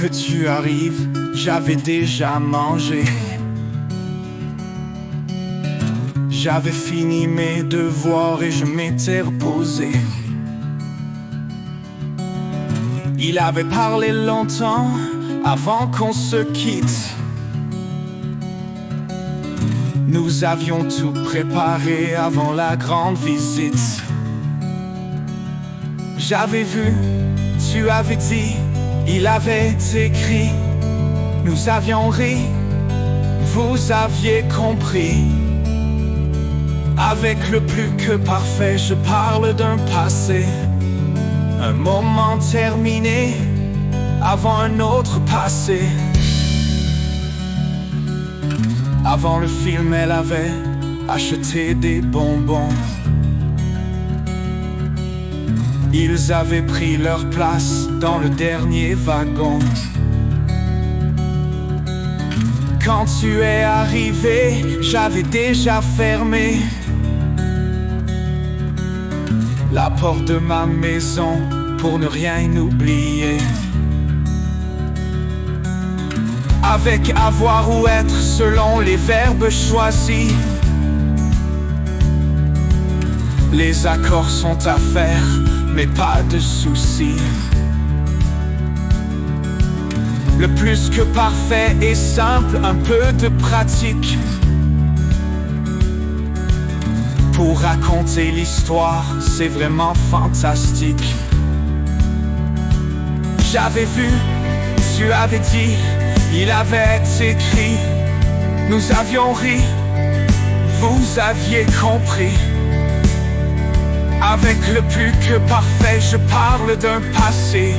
que tu arrives, j'avais déjà mangé. J'avais fini mes devoirs et je m'étais reposé. Il avait parlé longtemps avant qu'on se quitte. Nous avions tout préparé avant la grande visite. J'avais vu, tu avais dit, il avait écrit. Nous avions ri, vous aviez compris. Avec le plus que parfait, je parle d'un passé. Un moment terminé, avant un autre passé. Avant le film, elle avait acheté des bonbons. Ils avaient pris leur place dans le dernier wagon. Quand tu es arrivé, j'avais déjà fermé la porte de ma maison pour ne rien oublier. Avec avoir ou être selon les verbes choisis. Les accords sont à faire, mais pas de soucis. Le plus que parfait et simple, un peu de pratique. Pour raconter l'histoire, c'est vraiment fantastique. J'avais vu, tu avais dit, il avait écrit. Nous avions ri, vous aviez compris. Avec le plus que parfait, je parle d'un passé.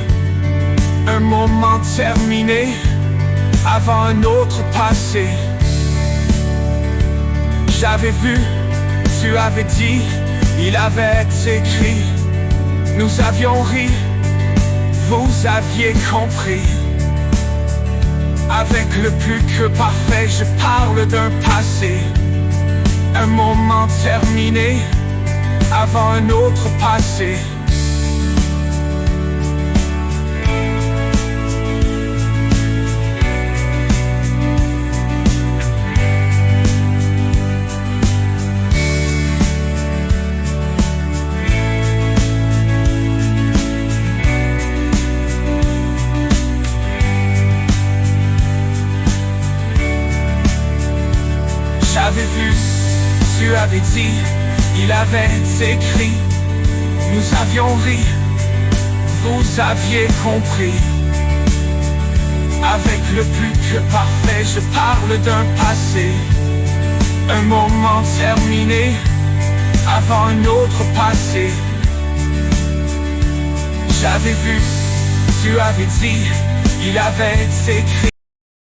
Un moment terminé, avant un autre passé. J'avais vu, tu avais dit, il avait écrit. Nous avions ri, vous aviez compris. Avec le plus que parfait, je parle d'un passé. Un moment terminé, avant un autre passé. J'avais vu, tu avais dit, il avait écrit. Nous avions ri, vous aviez compris. Avec le plus que parfait, je parle d'un passé. Un moment terminé, avant un autre passé. J'avais vu, tu avais dit, il avait écrit.